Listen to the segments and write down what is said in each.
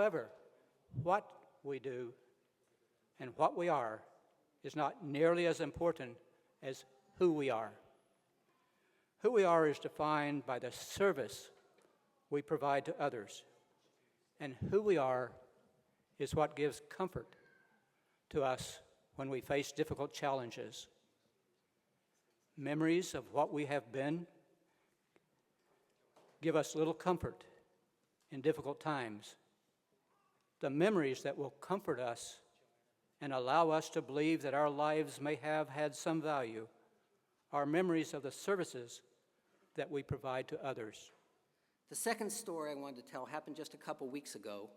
However, what we do and what we are is not nearly as important as who we are. Who we are is defined by the service we provide to others, and who we are is what gives comfort to us when we face difficult challenges. Memories of what we have been give us little comfort in difficult times. The memories that will comfort us and allow us to believe that our lives may have had some value are memories of the services that we provide to others. The second story I wanted to tell happened just a couple weeks ago,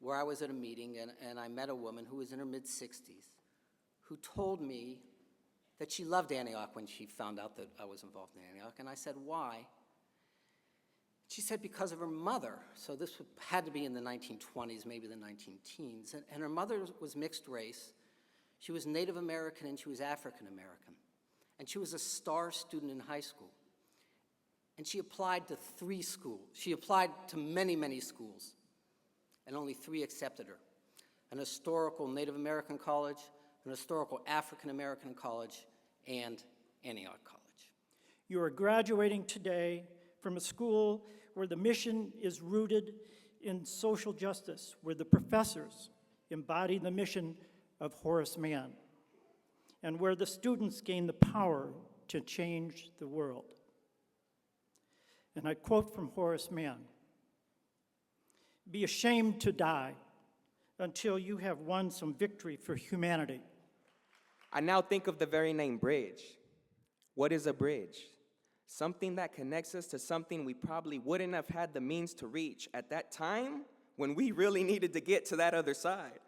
where I was at a meeting and I met a woman who was in her mid-60s who told me that she loved Antioch when she found out that I was involved in Antioch. And I said, why? She said, because of her mother. So this had to be in the 1920s, maybe the 19-teens. And her mother was mixed race. She was Native American and she was African American. And she was a star student in high school. And she applied to 3 schools. She applied to many, many schools. And only 3 accepted her. An historical Native American college, an historical African American college, and Antioch College. You are graduating today from a school where the mission is rooted in social justice, where the professors embody the mission of Horace Mann, and where the students gain the power to change the world. And I quote from Horace Mann, "Be ashamed to die until you have won some victory for humanity." I now think of the very name bridge. What is a bridge? Something that connects us to something we probably wouldn't have had the means to reach at that time when we really needed to get to that other side.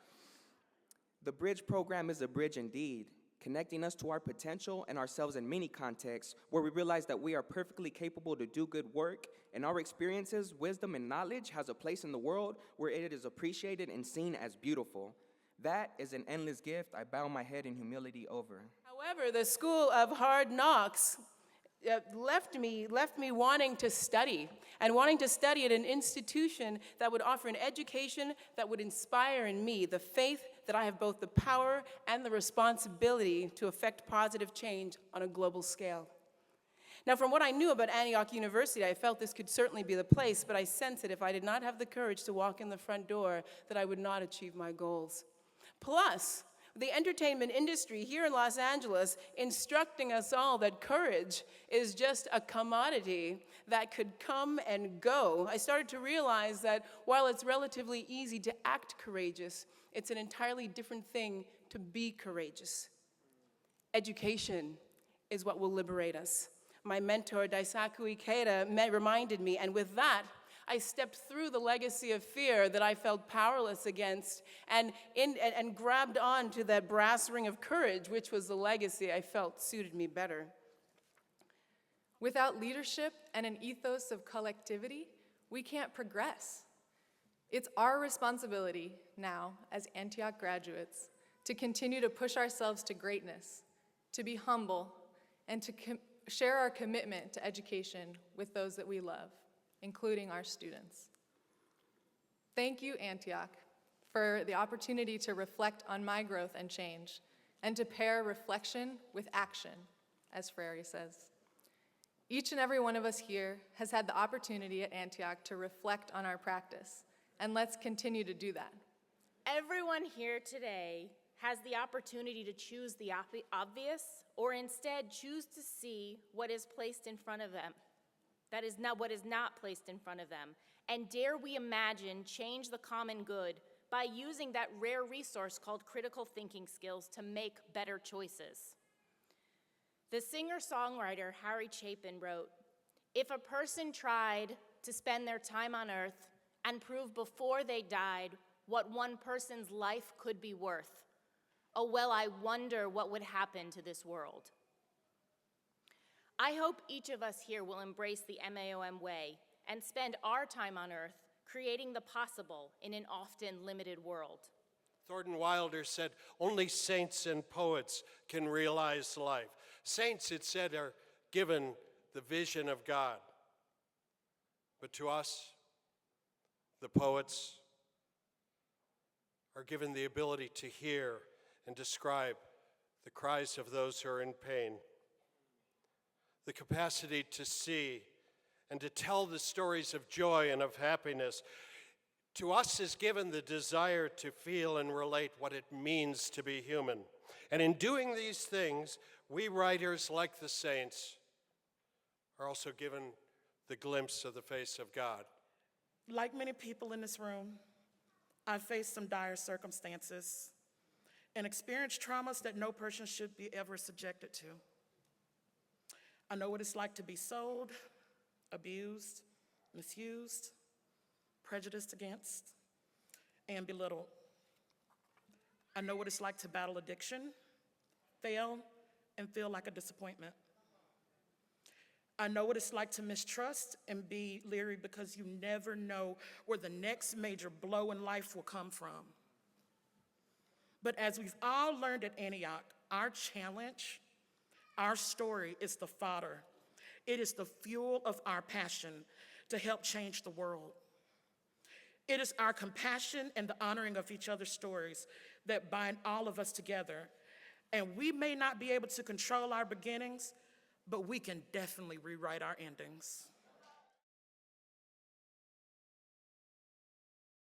The Bridge program is a bridge indeed, connecting us to our potential and ourselves in many contexts where we realize that we are perfectly capable to do good work, and our experiences, wisdom, and knowledge has a place in the world where it is appreciated and seen as beautiful. That is an endless gift I bow my head in humility over. However, the school of hard knocks left me wanting to study, and wanting to study at an institution that would offer an education that would inspire in me the faith that I have both the power and the responsibility to effect positive change on a global scale. Now, from what I knew about Antioch University, I felt this could certainly be the place, but I sensed that if I did not have the courage to walk in the front door, that I would not achieve my goals. Plus, the entertainment industry here in Los Angeles instructing us all that courage is just a commodity that could come and go. I started to realize that while it's relatively easy to act courageous, it's an entirely different thing to be courageous. Education is what will liberate us. My mentor, Daisaku Ikeda, reminded me, and with that, I stepped through the legacy of fear that I felt powerless against and grabbed on to that brass ring of courage, which was the legacy I felt suited me better. Without leadership and an ethos of collectivity, we can't progress. It's our responsibility now, as Antioch graduates, to continue to push ourselves to greatness, to be humble, and to share our commitment to education with those that we love, including our students. Thank you, Antioch, for the opportunity to reflect on my growth and change, and to pair reflection with action, as Frary says. Each and every one of us here has had the opportunity at Antioch to reflect on our practice, and let's continue to do that. Everyone here today has the opportunity to choose the obvious, or instead choose to see what is placed in front of them. That is not what is not placed in front of them. And dare we imagine change the common good by using that rare resource called critical thinking skills to make better choices. The singer-songwriter Harry Chapin wrote, "If a person tried to spend their time on earth and prove before they died what one person's life could be worth, oh well, I wonder what would happen to this world." I hope each of us here will embrace the MAOM way and spend our time on earth creating the possible in an often limited world. Thornton Wilder said, "Only saints and poets can realize life." Saints, it said, are given the vision of God. But to us, the poets, are given the ability to hear and describe the cries of those who are in pain, the capacity to see and to tell the stories of joy and of happiness. To us is given the desire to feel and relate what it means to be human. And in doing these things, we writers, like the saints, are also given the glimpse of the face of God. Like many people in this room, I faced some dire circumstances and experienced traumas that no person should be ever subjected to. I know what it's like to be sold, abused, misused, prejudiced against, and belittled. I know what it's like to battle addiction, fail, and feel like a disappointment. I know what it's like to mistrust and be leery because you never know where the next major blow in life will come from. But as we've all learned at Antioch, our challenge, our story is the fodder. It is the fuel of our passion to help change the world. It is our compassion and the honoring of each other's stories that bind all of us together. And we may not be able to control our beginnings, but we can definitely rewrite our endings.